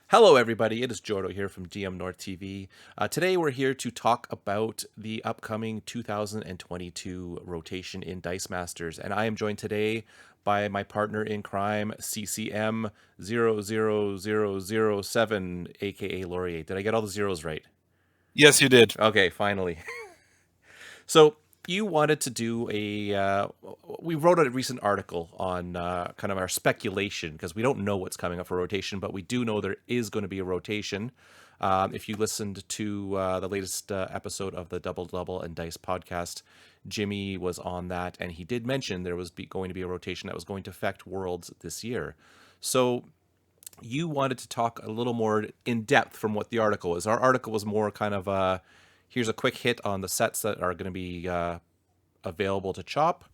Hello, everybody. It is Jordo here from dmNorthTV. Today, we're here to talk about the upcoming 2022 rotation in Dice Masters, and I am joined today by my partner in crime, CCM 00007, aka Laurier. Did I get all the zeros right? Yes, you did. Okay, finally. So you wanted to do we wrote a recent article on kind of our speculation because we don't know what's coming up for rotation, but we do know there is going to be a rotation. If you listened to the latest episode of the Double Double and Dice podcast, Jimmy was on that, and he did mention there was going to be a rotation that was going to affect Worlds this year. So you wanted to talk a little more in depth from what the article is. Our article was more kind of here's a quick hit on the sets that are going to be available to chop,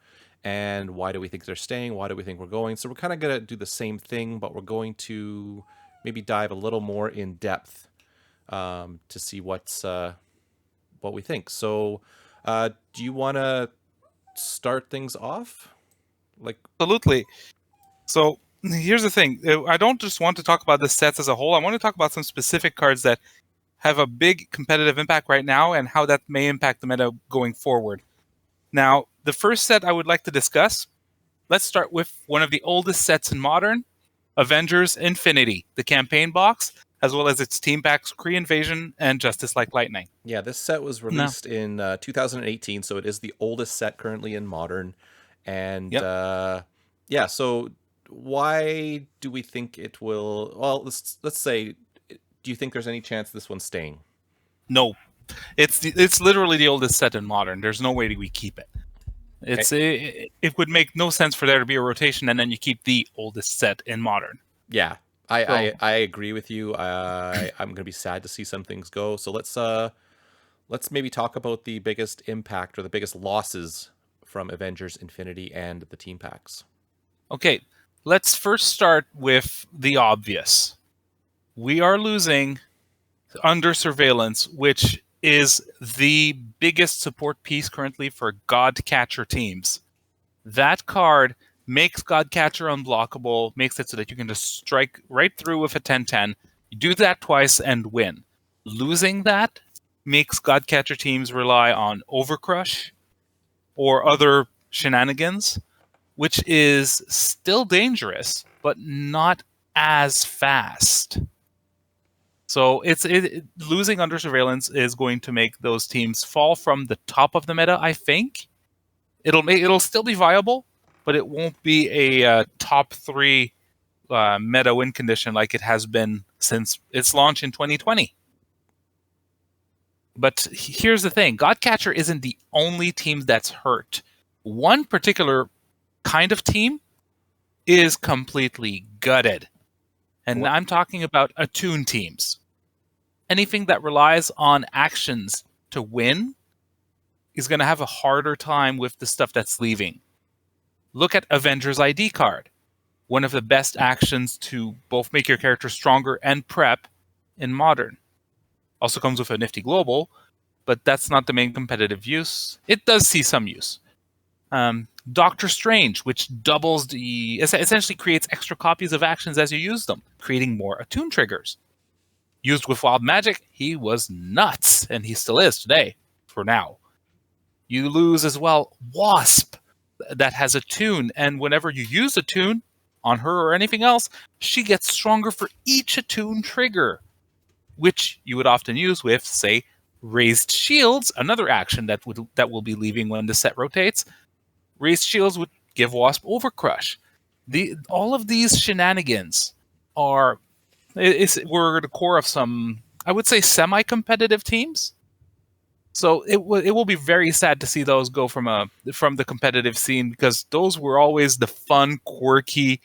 and why do we think they're staying? Why do we think we're going? So we're kind of going to do the same thing, but we're going to maybe dive a little more in depth to see what we think. So, do you want to start things off? Like, Absolutely. So here's the thing. I don't just want to talk about the sets as a whole. I want to talk about some specific cards that have a big competitive impact right now and how that may impact the meta going forward. Now, the first set I would like to discuss, let's start with one of the oldest sets in Modern, Avengers Infinity, the campaign box, as well as its team packs, Kree Invasion, and Justice Like Lightning. yeah, this set was No. released in 2018, so it is the oldest set currently in Modern, and Yep. yeah. So why do we think it will? Well, let's say, do you think there's any chance this one's staying? No. It's literally the oldest set in Modern. There's no way we keep it. Okay. It would make no sense for there to be a rotation and then you keep the oldest set in Modern. Yeah, I So I, I agree with you. I'm gonna be sad to see some things go. So let's maybe talk about the biggest impact or the biggest losses from Avengers Infinity and the team packs. okay, let's first start with the obvious. We are losing Under Surveillance, which is the biggest support piece currently for Godcatcher teams. That card makes Godcatcher unblockable, makes it so that you can just strike right through with a 10-10. You do that twice and win. Losing that makes Godcatcher teams rely on Overcrush or other shenanigans, which is still dangerous, but not as fast. So losing Under Surveillance is going to make those teams fall from the top of the meta. I think it'll still be viable, but it won't be a top three meta win condition like it has been since its launch in 2020. But here's the thing: Godcatcher isn't the only team that's hurt. One particular kind of team is completely gutted, and What? I'm talking about attune teams. Anything that relies on actions to win is going to have a harder time with the stuff that's leaving. Look at Avengers ID card, one of the best actions to both make your character stronger and prep in Modern. Also comes with a nifty global, but that's not the main competitive use. It does see some use. Doctor Strange, which essentially creates extra copies of actions as you use them, creating more attune triggers. Used with Wild Magic, he was nuts, and he still is today, for now. You lose as well Wasp, that has attune, and whenever you use attune on her or anything else, she gets stronger for each attune trigger, which you would often use with, say, Raised Shields, another action that will be leaving when the set rotates. Raised Shields would give Wasp Overcrush. All of these shenanigans were the core of some, I would say, semi-competitive teams. So it will be very sad to see those go from the competitive scene, because those were always the fun, quirky,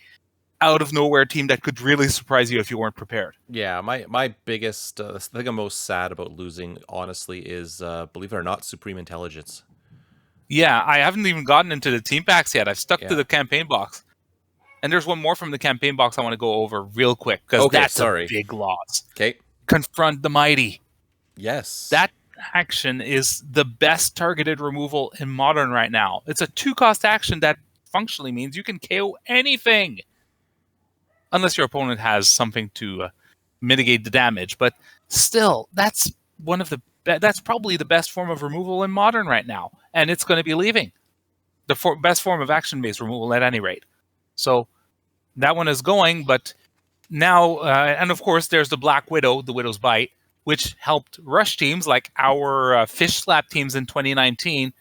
out of nowhere team that could really surprise you if you weren't prepared. Yeah, my biggest the thing I'm most sad about losing, honestly, is believe it or not, Supreme Intelligence. Yeah, I haven't even gotten into the team packs yet. I've stuck to Yeah. the campaign box. And there's one more from the campaign box I want to go over real quick, because Okay, that's a sorry. big loss. Okay. Confront the Mighty. Yes. That action is the best targeted removal in Modern right now. It's a 2-cost action that functionally means you can KO anything, unless your opponent has something to mitigate the damage. But still, that's that's probably the best form of removal in Modern right now, and it's going to be leaving the best form of action-based removal at any rate. So that one is going, but now, and of course, there's the Black Widow, the Widow's Bite, which helped rush teams like our Fish Slap teams in 2019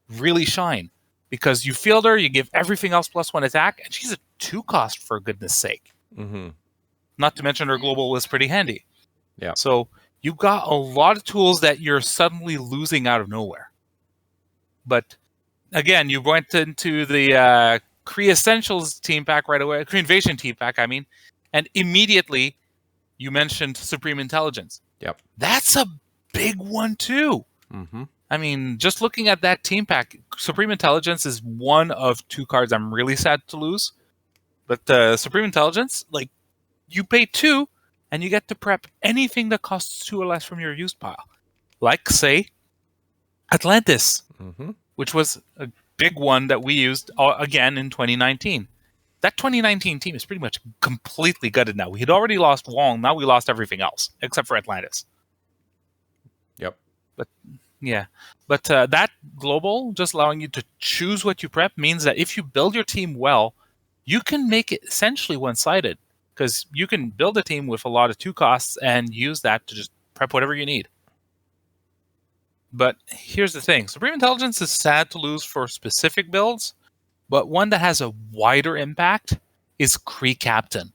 really shine. Because you field her, you give everything else +1 attack, and she's a 2-cost for goodness sake. Mm-hmm. Not to mention her global was pretty handy. Yeah. So you've got a lot of tools that you're suddenly losing out of nowhere. But again, you went into the Kree Essentials team pack right away, Kree Invasion team pack, I mean, and immediately you mentioned Supreme Intelligence. Yep. That's a big one too. Mm-hmm. I mean, just looking at that team pack, Supreme Intelligence is one of 2 cards I'm really sad to lose. But Supreme Intelligence, like, you pay 2, and you get to prep anything that costs 2 or less from your used pile. Like, say, Atlantis, Mm-hmm. which was a big one that we used, again, in 2019. That 2019 team is pretty much completely gutted now. We had already lost Wong, now we lost everything else, except for Atlantis. Yep. But that global, just allowing you to choose what you prep, means that if you build your team well, you can make it essentially one-sided. Because you can build a team with a lot of 2 costs and use that to just prep whatever you need. But here's the thing. Supreme Intelligence is sad to lose for specific builds, but one that has a wider impact is Kree Captain.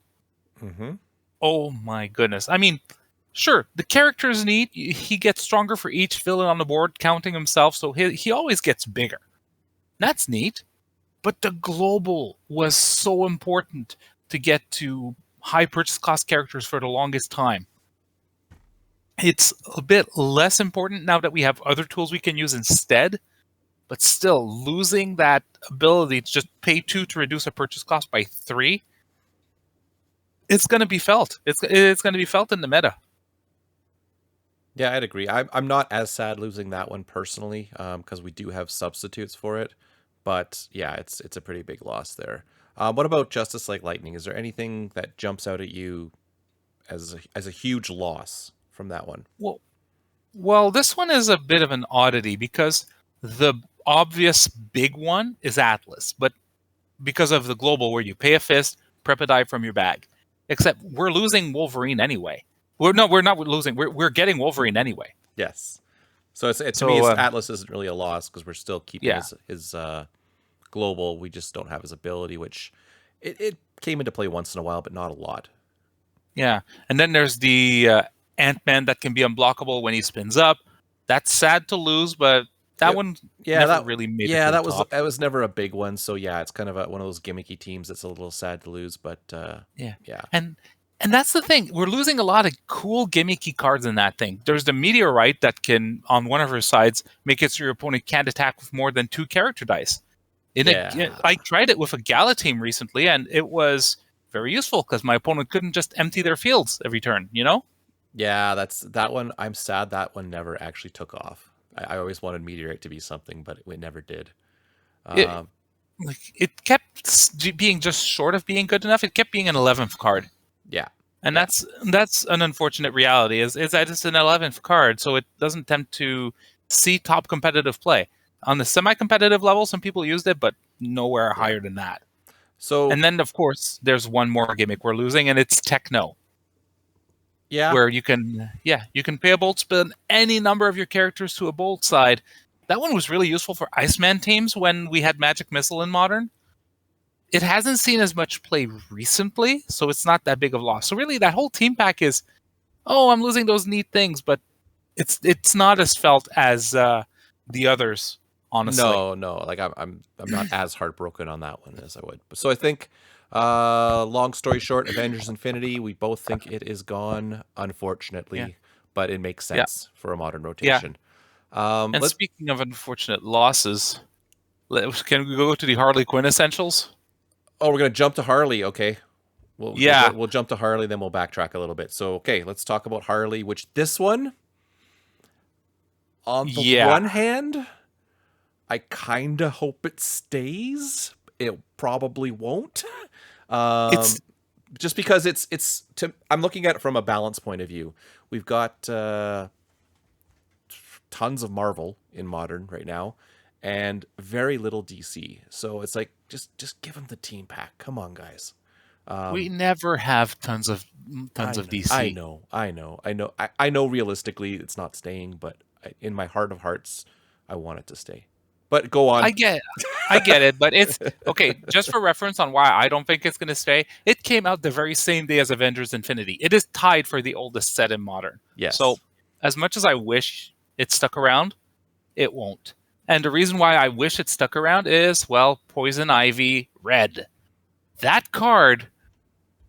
Mm-hmm. Oh my goodness. I mean, sure, the character is neat. He gets stronger for each villain on the board, counting himself, so he always gets bigger. That's neat. But the global was so important to get to high purchase cost characters for the longest time. It's a bit less important now that we have other tools we can use instead, but still, losing that ability to just pay 2 to reduce a purchase cost by 3, it's going to be felt. It's going to be felt in the meta. Yeah, I'd agree. I'm not as sad losing that one personally, because we do have substitutes for it. But yeah, it's a pretty big loss there. What about Justice Like Lightning? Is there anything that jumps out at you as a huge loss from that one? Well, this one is a bit of an oddity because the obvious big one is Atlas, but because of the global where you pay a fist, prep a die from your bag. Except we're losing Wolverine anyway. We're not losing. We're getting Wolverine anyway. Yes. So to me, Atlas isn't really a loss because we're still keeping his global. We just don't have his ability, which it came into play once in a while, but not a lot. Yeah, and then there's the Ant-Man that can be unblockable when he spins up. That's sad to lose, but that one never really made it to the top. That was never a big one. So yeah, it's kind of one of those gimmicky teams that's a little sad to lose, but yeah. And that's the thing. We're losing a lot of cool gimmicky cards in that thing. There's the Meteorite that can, on one of her sides, make it so your opponent can't attack with more than 2 character dice. I tried it with a Gala team recently, and it was very useful because my opponent couldn't just empty their fields every turn, you know? Yeah, that one. I'm sad that one never actually took off. I always wanted Meteorite to be something, but it never did. It kept being just short of being good enough. It kept being an 11th card. Yeah. And that's an unfortunate reality, is that it's an 11th card, so it doesn't tend to see top competitive play. On the semi-competitive level, some people used it, but nowhere higher than that. And then, of course, there's one more gimmick we're losing, and it's Techno. Yeah. Where you can pay a bolt spin any number of your characters to a bolt side. That one was really useful for Iceman teams when we had Magic Missile in Modern. It hasn't seen as much play recently, so it's not that big of a loss. So really, that whole team pack is, I'm losing those neat things, but it's not as felt as the others, honestly. No, like I'm not as heartbroken on that one as I would. So I think, long story short, Avengers Infinity, we both think it is gone, unfortunately, but it makes sense for a modern rotation. And speaking of unfortunate losses, can we go to the Harley Quinn Essentials? Oh, we're going to jump to Harley. Okay. We'll jump to Harley, then we'll backtrack a little bit. So, okay, let's talk about Harley, which this one, on the one hand, I kind of hope it stays. It probably won't. just because I'm looking at it from a balance point of view. We've got tons of Marvel in Modern right now, and very little DC. So it's like just give them the team pack. Come on, guys. We never have tons of I DC. know, I know, I know, I know. Realistically, it's not staying, but in my heart of hearts, I want it to stay. But go on. I get it, but it's okay. Just for reference on why I don't think it's going to stay, it came out the very same day as Avengers Infinity. It is tied for the oldest set in Modern. So, Yes. as much as I wish it stuck around, it won't. And the reason why I wish it stuck around is, well, Poison Ivy Red. That card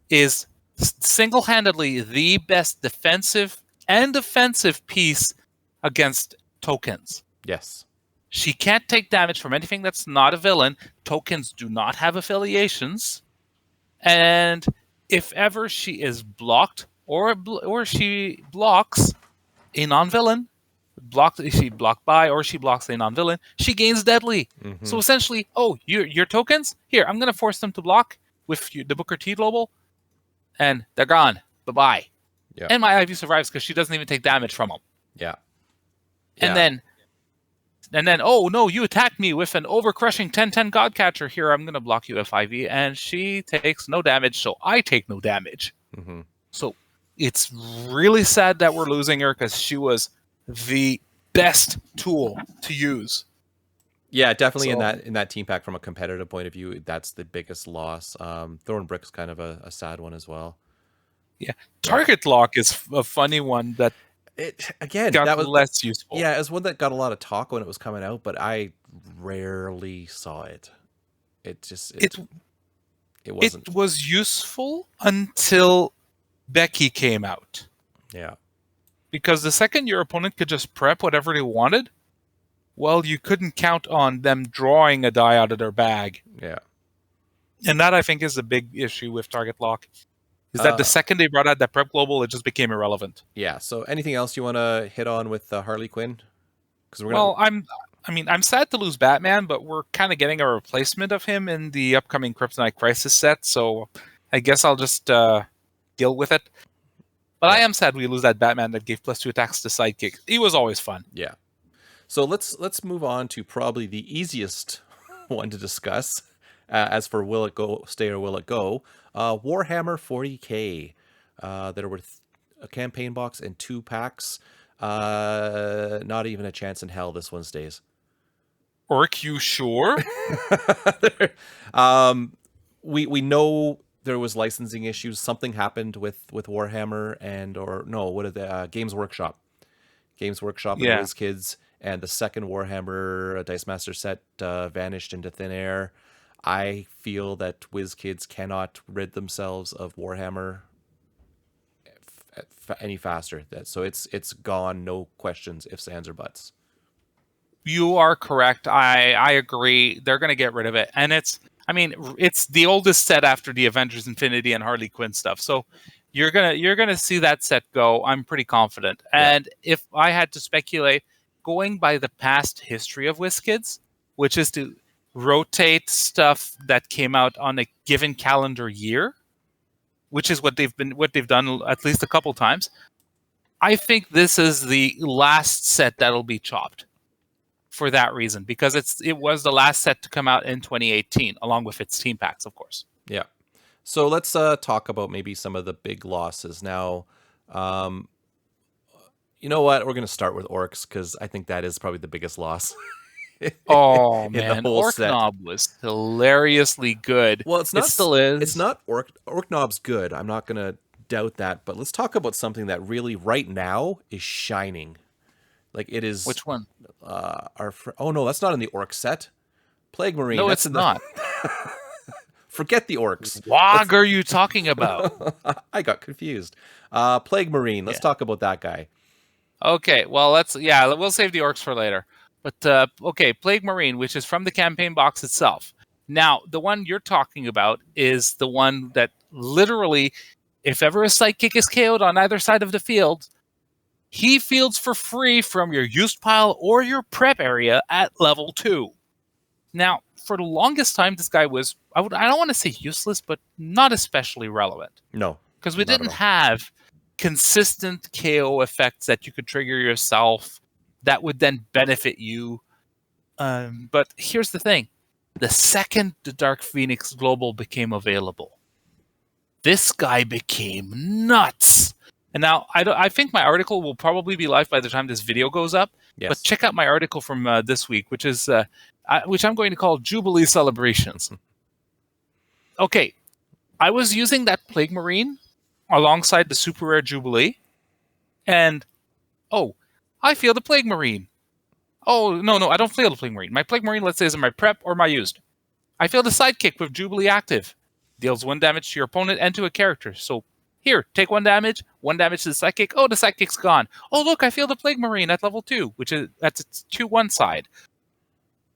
is single-handedly the best defensive and offensive piece against tokens. Yes. She can't take damage from anything that's not a villain. Tokens do not have affiliations. And if ever she is blocked or she blocks a non-villain, she blocked by or she blocks a non-villain, she gains deadly. Mm-hmm. So essentially, your tokens? Here, I'm going to force them to block with the Booker T global, and they're gone. Bye-bye. Yeah. And my Ivy survives because she doesn't even take damage from them. Yeah. And then, oh no, you attacked me with an overcrushing 10/10 Godcatcher. Here, I'm going to block you with Ivy, and she takes no damage, so I take no damage. Mm-hmm. So it's really sad that we're losing her because she was the best tool to use. Yeah, definitely in that team pack from a competitive point of view, that's the biggest loss. Thornbrick's kind of a sad one as well. Yeah, Target Lock is a funny one that that was less useful. Yeah, it was one that got a lot of talk when it was coming out, but I rarely saw it. It wasn't. It was useful until Becky came out. Yeah. Because the second your opponent could just prep whatever they wanted, well, you couldn't count on them drawing a die out of their bag. Yeah. And that, I think, is a big issue with Target Lock. Is that the second they brought out that prep global, it just became irrelevant. Yeah. So anything else you want to hit on with Harley Quinn? I'm sad to lose Batman, but we're kind of getting a replacement of him in the upcoming Kryptonite Crisis set, so I guess I'll just deal with it. But I am sad we lose that Batman that gave +2 attacks to Sidekick. He was always fun. Yeah. So let's move on to probably the easiest one to discuss. As for will it go stay or will it go? Warhammer 40K. There were a campaign box and 2 packs. Not even a chance in hell this one stays. Orc, you sure? We know there was licensing issues. Something happened with Warhammer Games Workshop. Games Workshop and Wizkids, and the second Warhammer Dice Master set vanished into thin air. I feel that Wizkids cannot rid themselves of Warhammer any faster. So it's gone, no questions, ifs, ands, or buts. You are correct. I agree. They're going to get rid of it, and it's the oldest set after the Avengers Infinity and Harley Quinn stuff. So you're gonna see that set go. I'm pretty confident. And if I had to speculate, going by the past history of Wizkids, which is to rotate stuff that came out on a given calendar year, which is what they've done at least a couple times, I think this is the last set that'll be chopped for that reason, because it was the last set to come out in 2018, along with its team packs, of course. Yeah. So let's talk about maybe some of the big losses now. You know what? We're going to start with Orcs because I think that is probably the biggest loss. Oh man, Orc Knob was hilariously good. Well, it's not. It still is. It's not Orc Knob's good. I'm not going to doubt that. But let's talk about something that really right now is shining. Like it is. Which one? Oh no, that's not in the Orc set. Plague Marine. No, that's it's not. Forget the Orcs. What are you talking about? I got confused. Plague Marine. Let's talk about that guy. Okay, well, we'll save the Orcs for later. But, okay, Plague Marine, which is from the campaign box itself. Now, the one you're talking about is the one that literally, if ever a Sidekick is KO'd on either side of the field, he fields for free from your used pile or your prep area at level 2. Now, for the longest time, this guy was I don't want to say useless, but not especially relevant. No, Because we not at didn't all. have consistent KO effects that you could trigger yourself that would then benefit you. But here's the thing. The second the Dark Phoenix Global became available, this guy became nuts. And now I think my article will probably be live by the time this video goes up. Yes. But check out my article from this week, which is which I'm going to call Jubilee Celebrations. Okay, I was using that Plague Marine alongside the super rare Jubilee, and I feel the Plague Marine. Oh no, I don't feel the Plague Marine. My Plague Marine, let's say, is in my prep or my used. I feel the Sidekick with Jubilee active. Deals 1 damage to your opponent and to a character. So here, take 1 damage, 1 damage to the Sidekick. Oh, the Sidekick's gone. Oh, look, I feel the Plague Marine at level 2, that's its 2/1 side.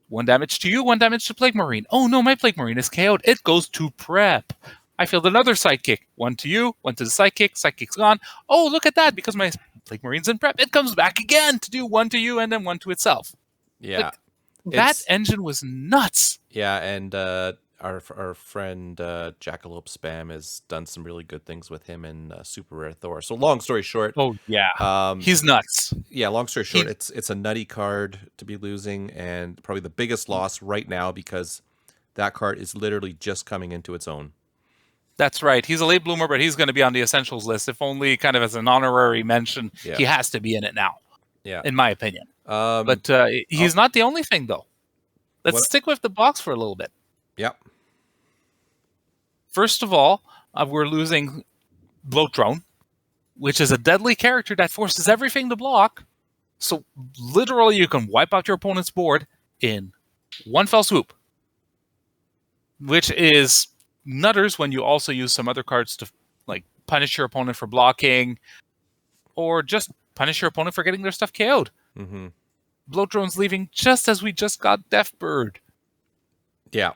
1 damage to you, 1 damage to Plague Marine. Oh no, my Plague Marine is KO'd. It goes to prep. I feel another Sidekick. 1 to you, 1 to the Sidekick. Sidekick's gone. Oh, look at that. Because my Plague Marine's in prep, it comes back again to do 1 to you and then 1 to itself. Yeah. That engine was nuts. Yeah, and our friend Jackalope Spam has done some really good things with him in Super Rare Thor. So long story short, he's nuts. Yeah, long story short, it's a nutty card to be losing, and probably the biggest loss right now because that card is literally just coming into its own. That's right. He's a late bloomer, but he's going to be on the Essentials list, if only kind of as an honorary mention. Yeah. He has to be in it now, in my opinion. But he's not the only thing, though. Let's stick with the box for a little bit. Yep. First of all, we're losing Bloat Drone, which is a deadly character that forces everything to block. So literally you can wipe out your opponent's board in one fell swoop, which is nutters when you also use some other cards to like punish your opponent for blocking or just punish your opponent for getting their stuff KO'd. Mm-hmm. Bloat Drone's leaving just as we just got Deathbird. Yeah.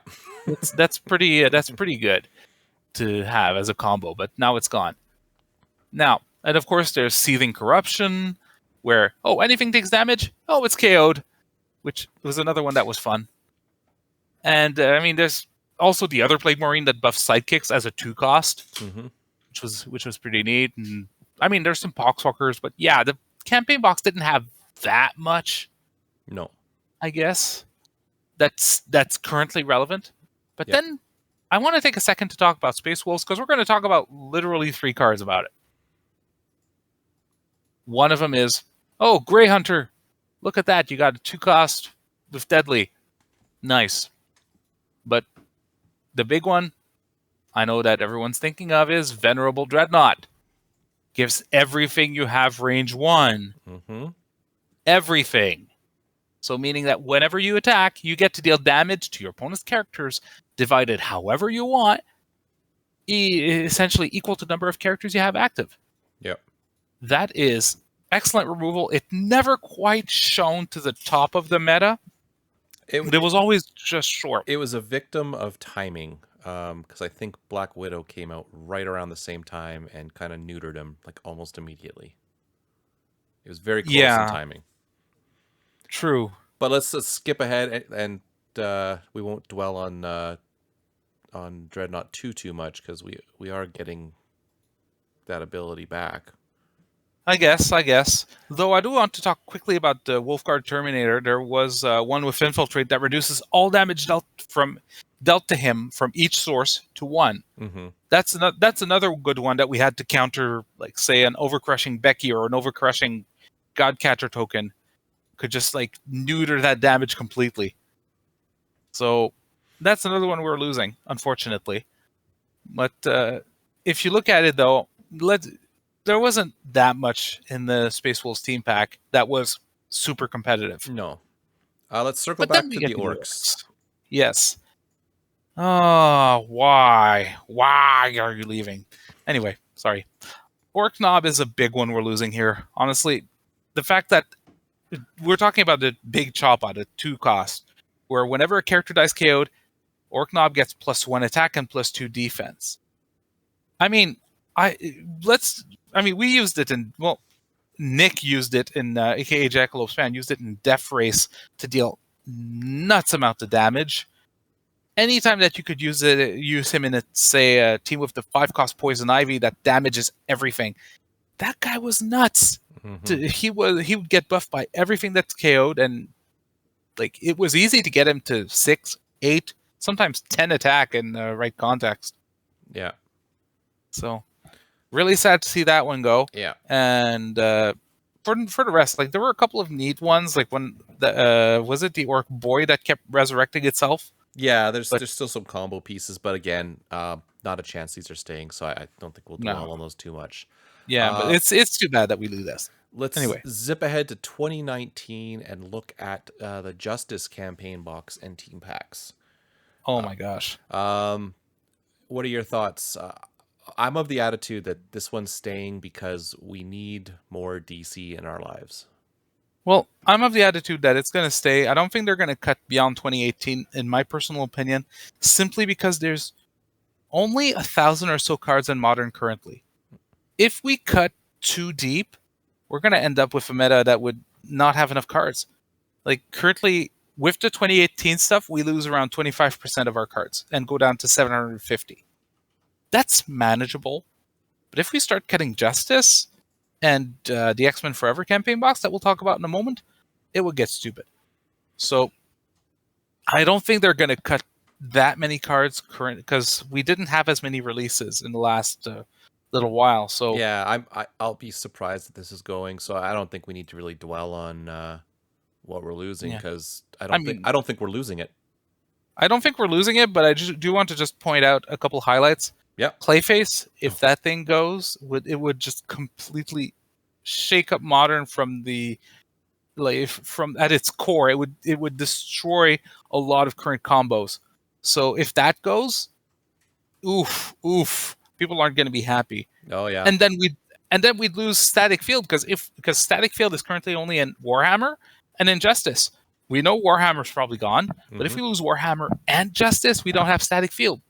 that's pretty good to have as a combo, but now it's gone. Now, and of course there's Seething Corruption, where anything takes damage, it's KO'd, which was another one that was fun. And there's also the other Plague Marine that buffs sidekicks as a 2-cost, which was pretty neat. And there's some Poxwalkers, but yeah, the campaign box didn't have that much. No, I guess that's currently relevant. But then I want to take a second to talk about Space Wolves, because we're going to talk about literally 3 cards about it. One of them is, Grey Hunter. Look at that. You got a 2-cost with Deadly. Nice. But the big one I know that everyone's thinking of is Venerable Dreadnought. Gives everything you have range 1. Mm-hmm. Everything. So meaning that whenever you attack, you get to deal damage to your opponent's characters, divided however you want, essentially equal to the number of characters you have active. Yep. That is excellent removal. It never quite shone to the top of the meta. It was always just short. It was a victim of timing, because I think Black Widow came out right around the same time and kind of neutered him like almost immediately. It was very close in timing. True. But let's skip ahead and we won't dwell on Dreadnought too much, because we are getting that ability back. I guess. Though I do want to talk quickly about the Wolfguard Terminator. There was one with Infiltrate that reduces all damage dealt to him from each source to 1. Mm-hmm. That's another good one that we had to counter, like say an Overcrushing Becky or an Overcrushing Godcatcher token could just like neuter that damage completely. So that's another one we're losing, unfortunately. But if you look at it though, there wasn't that much in the Space Wolves team pack that was super competitive. No. Let's circle back to the orcs. Yes. Oh, why? Why are you leaving? Anyway, sorry. Orc Knob is a big one we're losing here. Honestly, the fact that we're talking about the big chop out of 2-cost, where whenever a character dies KO'd, Orc Knob gets +1 attack and +2 defense. We used it in, Nick used it in, aka Jackalope Span, used it in Death Race to deal nuts amount of damage. anytime that you could use him in say a team with the 5-cost poison ivy that damages everything. That guy was nuts. Mm-hmm. He would get buffed by everything that's KO'd, and like it was easy to get him to 6, 8, sometimes 10 attack in the right context. Yeah. So really sad to see that one go. Yeah. And for the rest, like there were a couple of neat ones, like when the was it the orc boy that kept resurrecting itself? Yeah, there's But still some combo pieces, but again, not a chance these are staying, so I don't think we'll dwell no, on those too much. yeah, but Uh, it's too bad that we lose this. let's Anyway, zip ahead to 2019 and look at the Justice campaign box and team packs. oh my gosh. Um, what are your thoughts? I'm of the attitude that this one's staying because we need more DC in our lives. Well, I'm of the attitude that it's going to stay. I don't think they're going to cut beyond 2018, in my personal opinion, simply because there's only 1,000 or so cards in Modern currently. If we cut too deep, we're going to end up with a meta that would not have enough cards. Like currently, with the 2018 stuff, we lose around 25% of our cards and go down to 750. That's manageable. But if we start cutting Justice and the X-Men Forever campaign box that we'll talk about in a moment, it would get stupid. So I don't think they're going to cut that many cards current because we didn't have as many releases in the last little while. So Yeah, I'll be surprised that this is going. So I don't think we need to really dwell on what we're losing yeah, because I mean, I don't think we're losing it. I don't think we're losing it, but I just do want to just point out a couple highlights. Yep. Clayface, if that thing goes, it would just completely shake up Modern from the from at its core. It would destroy a lot of current combos. So if that goes, oof, people aren't going to be happy. Oh yeah. And then we'd lose Static Field because Static Field is currently only in Warhammer and in Justice. We know Warhammer's probably gone, but if we lose Warhammer and Justice, we don't have Static Field.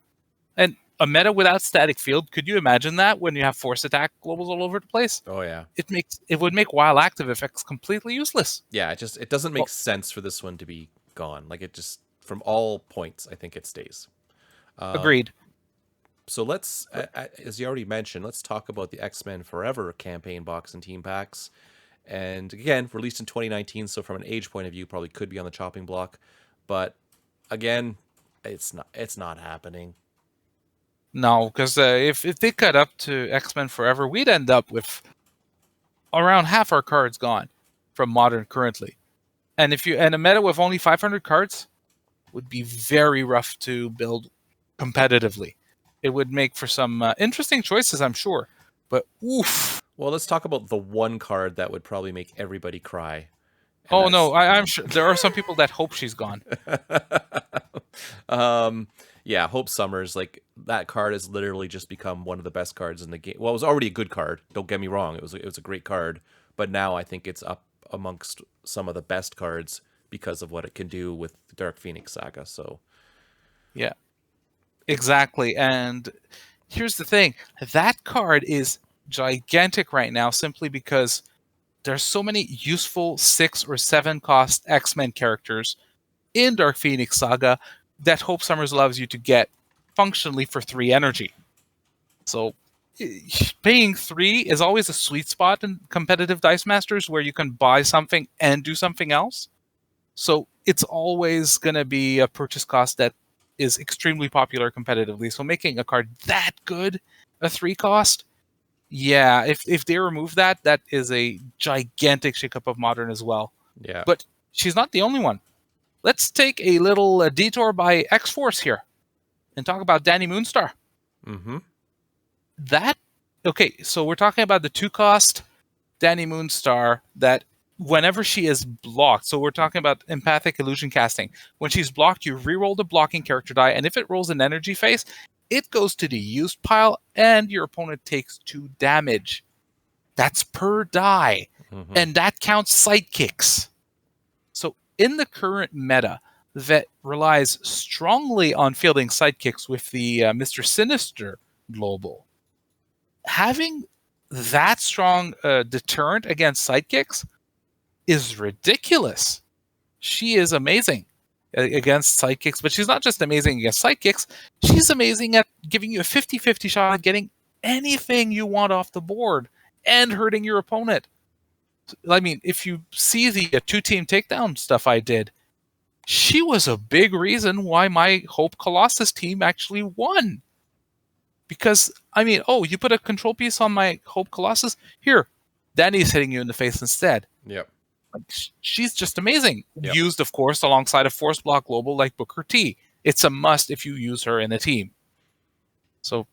And a meta without Static Field, could you imagine that when you have force attack globals all over the place? Oh yeah. It would make wild active effects completely useless. Yeah, it doesn't make sense for this one to be gone. Like it just from all points, I think it stays. Agreed. So let's, as you already mentioned, let's talk about the X-Men Forever campaign box and team packs. And again, released in 2019, so from an age point of view, probably could be on the chopping block. But again, it's not happening. No, because if they cut up to X-Men Forever, we'd end up with around half our cards gone from Modern currently. And a meta with only 500 cards would be very rough to build competitively. It would make for some interesting choices, I'm sure. But oof. Well, let's talk about the one card that would probably make everybody cry. Oh no, I'm sure there are some people that hope she's gone. Yeah, Hope Summers, like that card has literally just become one of the best cards in the game. Well, it was already a good card. Don't get me wrong; it was a great card, but now I think it's up amongst some of the best cards because of what it can do with the Dark Phoenix Saga. So, yeah, exactly. And here's the thing: that card is gigantic right now, simply because there's so many useful 6 or 7 cost X-Men characters in Dark Phoenix Saga that Hope Summers allows you to get functionally for 3 energy. So paying 3 is always a sweet spot in competitive Dice Masters where you can buy something and do something else. So it's always going to be a purchase cost that is extremely popular competitively. So making a card that good, a 3 cost, yeah, if they remove that, that is a gigantic shakeup of Modern as well. yeah. But she's not the only one. Let's take a little detour by X-Force here and talk about Dani Moonstar. Mm-hmm. Okay, so we're talking about the 2-cost Dani Moonstar that whenever she is blocked, so we're talking about empathic illusion casting. When she's blocked, you reroll the blocking character die, and if it rolls an energy phase, it goes to the used pile, and your opponent takes 2 damage. That's per die, and that counts sidekicks. So in the current meta that relies strongly on fielding sidekicks with the Mr. Sinister global, having that strong deterrent against sidekicks is ridiculous. She is amazing. against psychics, but she's not just amazing against psychics, she's amazing at giving you a 50-50 shot at getting anything you want off the board and hurting your opponent. I mean, if you see the two-team takedown stuff I did, she was a big reason why my Hope Colossus team actually won. Because, I mean, oh, you put a control piece on my Hope Colossus? Here, Danny's hitting you in the face instead. Yep. Like, she's just amazing. Yep. Used, of course, alongside a Force Block Global like Booker T. It's a must if you use her in a team. So,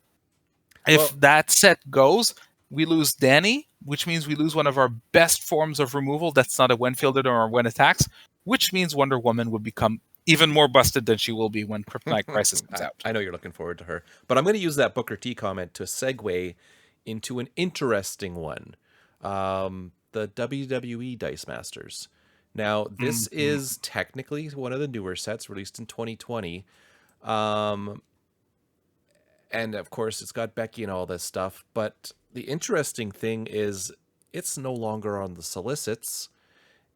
if that set goes, we lose Danny, which means we lose one of our best forms of removal that's not a when fielded or when attacks, which means Wonder Woman would become even more busted than she will be when Kryptonite Crisis comes out. I know you're looking forward to her. But I'm going to use that Booker T comment to segue into an interesting one. The WWE Dice Masters. Now, this is technically one of the newer sets released in 2020. And of course, it's got Becky and all this stuff. But the interesting thing is it's no longer on the solicits.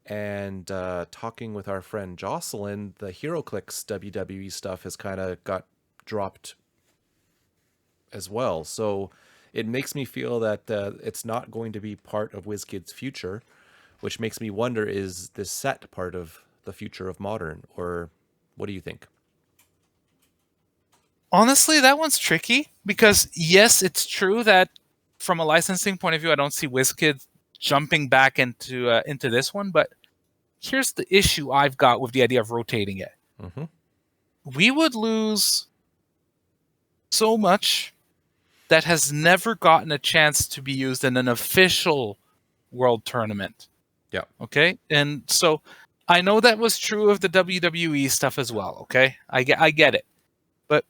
And talking with our friend Jocelyn, the HeroClix WWE stuff has kind of got dropped as well. So it makes me feel that it's not going to be part of Wizkids' future, which makes me wonder, is this set part of the future of Modern? Or what do you think? Honestly, that one's tricky because, yes, it's true that from a licensing point of view, I don't see WizKids jumping back into this one. But here's the issue I've got with the idea of rotating it. Mm-hmm. We would lose so much that has never gotten a chance to be used in an official world tournament. Yeah. Okay? And so I know that was true of the WWE stuff as well, okay? I get it. But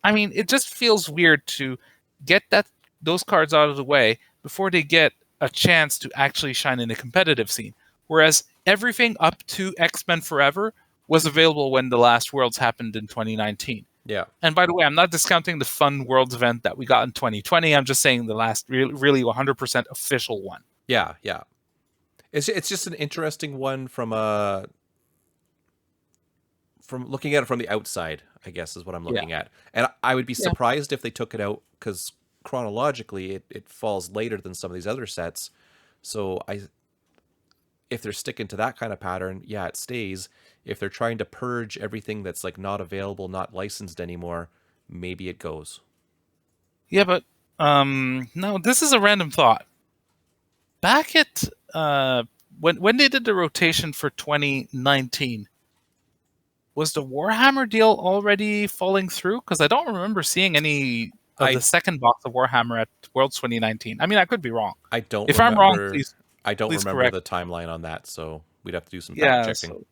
I mean, it just feels weird to get those cards out of the way before they get a chance to actually shine in a competitive scene. Whereas everything up to X-Men Forever was available when the last Worlds happened in 2019. Yeah. And by the way, I'm not discounting the fun Worlds event that we got in 2020. I'm just saying the last really 100% official one. Yeah, yeah. It's just an interesting one from looking at it from the outside, I guess, is what I'm looking at. And I would be surprised if they took it out, because chronologically it falls later than some of these other sets. So if they're sticking to that kind of pattern, yeah, it stays. If they're trying to purge everything that's like not available, not licensed anymore, maybe it goes. Yeah, but no, this is a random thought. Back at when they did the rotation for 2019, was the Warhammer deal already falling through? Because I don't remember seeing any of the second box of Warhammer at Worlds 2019. I mean, I could be wrong. I don't. If I'm wrong, please. I don't remember correct. the timeline on that, so we'd have to do some fact checking. So,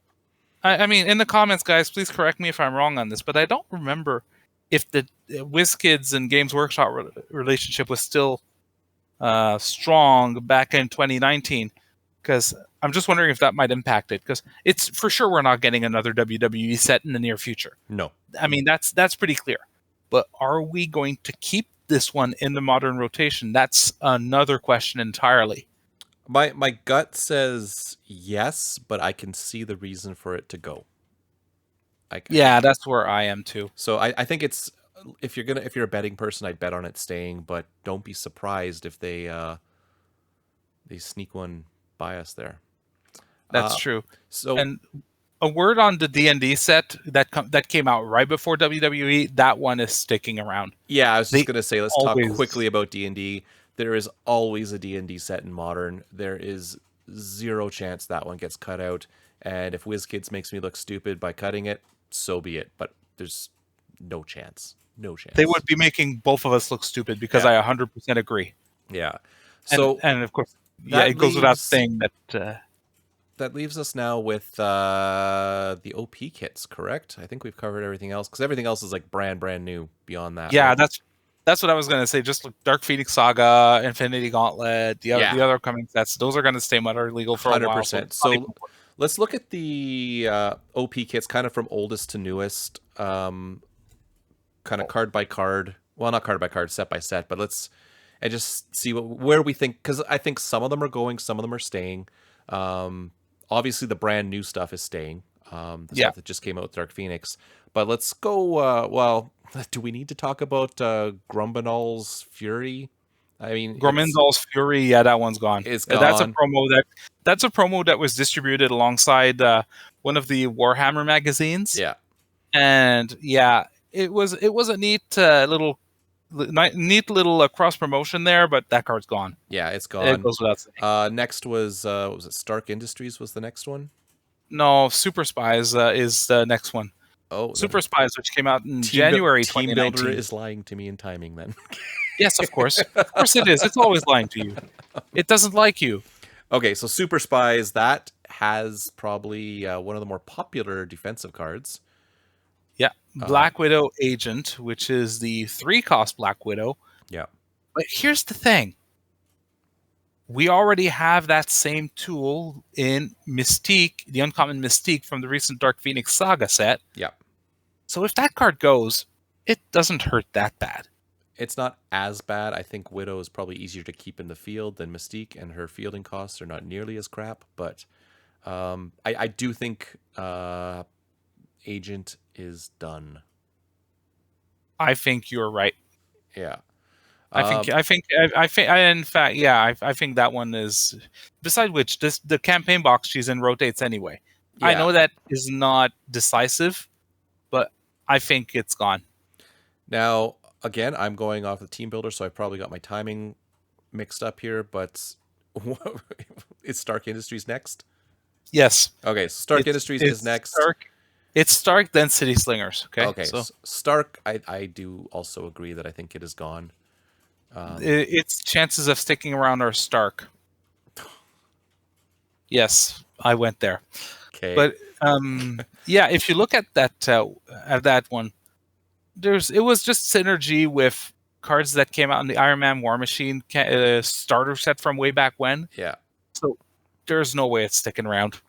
I mean, in the comments, guys, please correct me if I'm wrong on this, but I don't remember if the WizKids and Games Workshop relationship was still strong back in 2019, because I'm just wondering if that might impact it, because it's for sure we're not getting another WWE set in the near future. No. I mean, that's pretty clear. But are we going to keep this one in the Modern rotation? That's another question entirely. My gut says yes, but I can see the reason for it to go. Yeah, that's where I am too. So I think it's, if you're a betting person, I'd bet on it staying, but don't be surprised if they sneak one by us there. That's true. So, and a word on the D&D set that came out right before WWE, that one is sticking around. Yeah, I was just going to say, let's talk quickly about D&D. There is always a D&D set in Modern. There is zero chance that one gets cut out. And if WizKids makes me look stupid by cutting it, so be it. But there's no chance. No chance. They would be making both of us look stupid, because I 100% agree. Yeah. So and of course, it goes without saying that... that leaves us now with the OP kits, correct? I think we've covered everything else, because everything else is like brand new beyond that. Yeah, right? That's what I was going to say. Just like Dark Phoenix Saga, Infinity Gauntlet, the other coming sets, those are going to stay Modern legal for 100%. A while. So let's look at the OP kits kind of from oldest to newest, kind of card by card. Well, not card by card, set by set, but let's just see where we think, because I think some of them are going, some of them are staying. Obviously, the brand new stuff is staying. the Yeah. stuff that just came out with Dark Phoenix. But let's go. Well, do we need to talk about Grumbanol's Fury? I mean, Gormindal's Fury, yeah, that one's gone. it's That's a gone. promo that was distributed alongside one of the Warhammer magazines, Yeah, and yeah, it was a neat neat little cross promotion there, but that card's gone. yeah, it's It gone. goes without saying. Next was what was it? Stark Industries was the next one. No, Super Spies is the next one. Oh, Super Spies, which came out in Team January Team Builder 2019. is lying to me in timing. Then. Yes, of course it is. It's always lying to you. It doesn't like you. Okay, so Super Spies, that has probably one of the more popular defensive cards. Yeah, Black Widow Agent, which is the 3-cost Black Widow. Yeah. But here's the thing. We already have that same tool in Mystique, the uncommon Mystique from the recent Dark Phoenix Saga set. Yeah. So if that card goes, it doesn't hurt that bad. It's not as bad. I think Widow is probably easier to keep in the field than Mystique, and her fielding costs are not nearly as crap. But I do think Agent is done. I think you're right. Yeah. I think in fact, yeah, I think that one is. Beside which, the campaign box she's in rotates anyway. Yeah. I know that is not decisive, but I think it's gone. Now, again, I'm going off the Team Builder, so I probably got my timing mixed up here. But is Stark Industries next? Yes. Okay, so Stark Industries is next. It's Stark, then City Slingers. Okay. Okay. So Stark, I do also agree that I think it is gone. Its chances of sticking around are stark. Yes, I went there. Okay. But yeah, if you look at that one, it was just synergy with cards that came out in the Iron Man War Machine starter set from way back when. Yeah. So there's no way it's sticking around.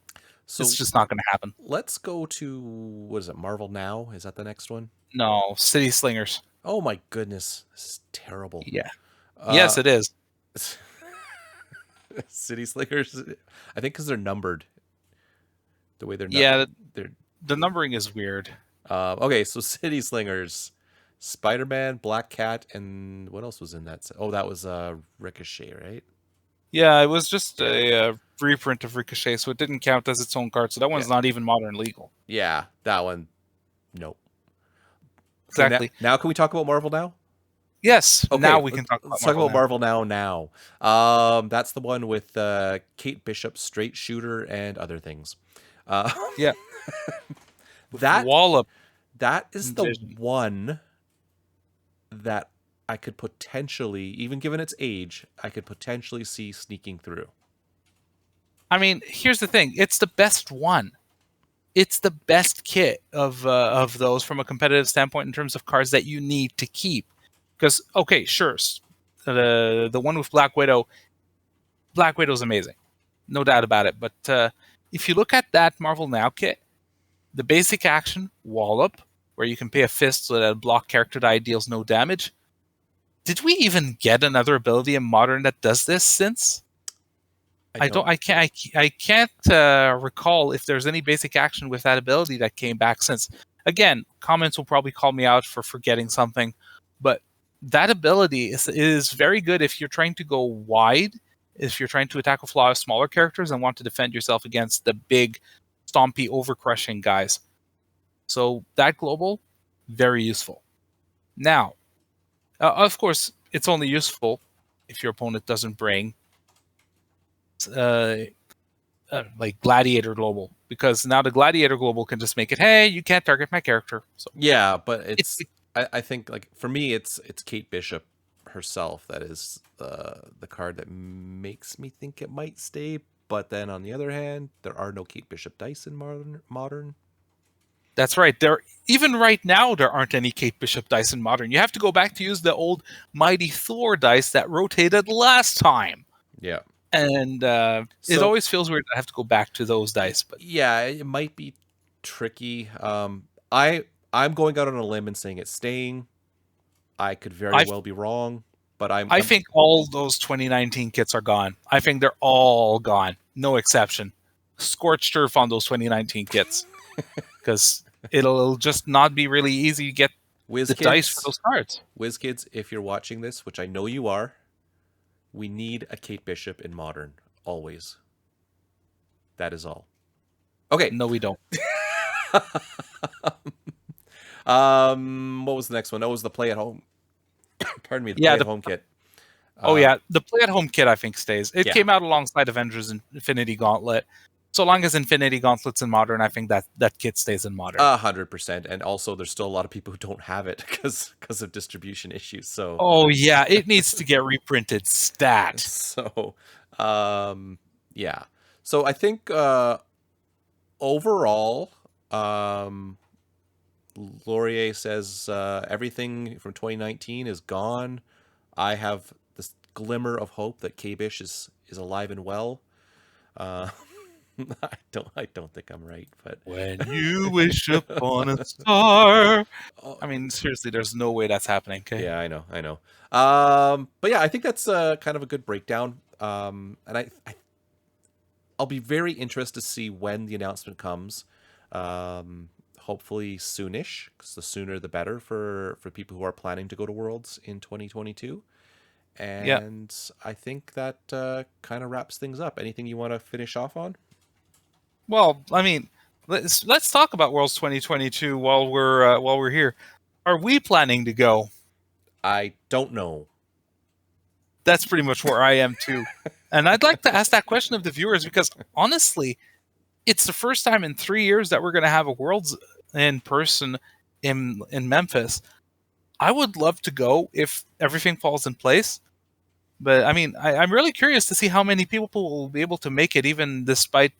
So it's just not going to happen. Let's go to, what is it, Marvel Now? Is that the next one? No, City Slingers. Oh my goodness, this is terrible. Yeah. Yes, it is. City Slingers, I think because they're numbered. The way they're the numbering is weird. Okay, so City Slingers, Spider-Man, Black Cat, and what else was in that set? Oh, that was Ricochet, right? Yeah, it was just a reprint of Ricochet, so it didn't count as its own card. So that one's not even modern legal. Yeah, that one. Nope. Exactly. Okay, now can we talk about Marvel Now? Yes. Okay, now we can talk about let's Marvel talk about Marvel Now. That's the one with Kate Bishop, Straight Shooter, and other things. Yeah. That Wallop. That is the one that I could potentially, even given its age, I could potentially see sneaking through. I mean, here's the thing. It's the best one. It's the best kit of those from a competitive standpoint in terms of cards that you need to keep. Because, okay, sure, the one with Black Widow's amazing. No doubt about it. But if you look at that Marvel Now kit, the basic action, Wallop, where you can pay a fist so that a block character die deals no damage. Did we even get another ability in Modern that does this since? I can't recall if there's any basic action with that ability that came back since. Again, comments will probably call me out for forgetting something, but that ability is very good if you're trying to go wide, if you're trying to attack with a lot of smaller characters and want to defend yourself against the big, stompy, overcrushing guys. So that global, very useful. Now, of course, it's only useful if your opponent doesn't bring like Gladiator Global, because now the Gladiator Global can just make it, hey, you can't target my character. So yeah, but I think, like, for me, it's Kate Bishop herself that is the card that makes me think it might stay. But then on the other hand, there are no Kate Bishop dice in Modern. That's right. Even right now, there aren't any Kate Bishop dice in Modern. You have to go back to use the old Mighty Thor dice that rotated last time. Yeah. And it always feels weird to have to go back to those dice. But yeah, it might be tricky. I'm going out on a limb and saying it's staying. I could very well be wrong, but I think all those 2019 kits are gone. I think they're all gone. No exception. Scorched earth on those 2019 kits. because it'll just not be really easy to get the dice for Wizkids, those cards. Wizkids, if you're watching this, which I know you are, we need a Kate Bishop in Modern, always. That is all. Okay. No, we don't. What was the next one? That was the play at home. Pardon me, the Yeah. play at home kit. Oh yeah, the play-at-home kit I think stays. It Yeah. came out alongside Avengers Infinity Gauntlet. So long as Infinity Gauntlet's in Modern, I think that kit stays in Modern. 100%. And also, there's still a lot of people who don't have it because of distribution issues. So. Oh yeah, it needs to get reprinted stat. So, yeah. So I think overall, Laurier says everything from 2019 is gone. I have this glimmer of hope that K-Bish is alive and well. I don't think I'm right, but When you wish upon a star. I mean, seriously, there's no way that's happening. Okay. Yeah, I know. But yeah, I think that's kind of a good breakdown. And I'll be very interested to see when the announcement comes. Hopefully soonish, because the sooner the better for people who are planning to go to Worlds in 2022. And I think that kind of wraps things up. Anything you want to finish off on? Well, I mean, let's talk about Worlds 2022 while we're here. Are we planning to go? I don't know. That's pretty much where I am too. And I'd like to ask that question of the viewers because honestly, it's the first time in 3 years that we're going to have a Worlds in person in Memphis. I would love to go if everything falls in place. But I mean, I'm really curious to see how many people will be able to make it, even despite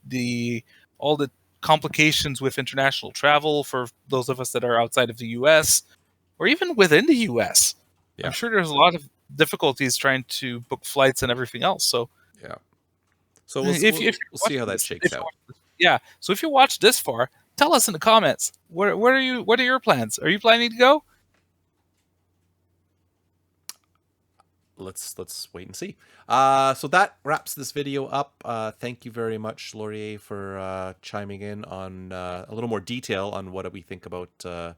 all the complications with international travel for those of us that are outside of the U.S. or even within the U.S. Yeah. I'm sure there's a lot of difficulties trying to book flights and everything else. So yeah. So we'll see how that shakes out. Yeah. So if you watched this far, tell us in the comments. What are your plans? Are you planning to go? Let's wait and see. So that wraps this video up. Thank you very much, Laurier, for chiming in on a little more detail on what we think about the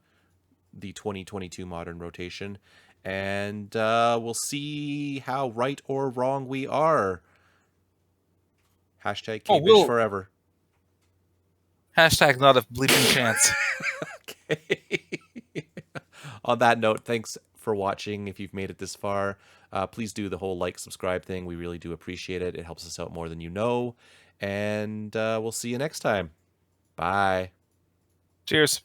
2022 Modern rotation. And we'll see how right or wrong we are. Hashtag K-Bish forever. Hashtag not a bleeping chance. Okay. On that note, thanks for watching. If you've made it this far, please do the whole like, subscribe thing. We really do appreciate it. It helps us out more than you know. And we'll see you next time. Bye. Cheers.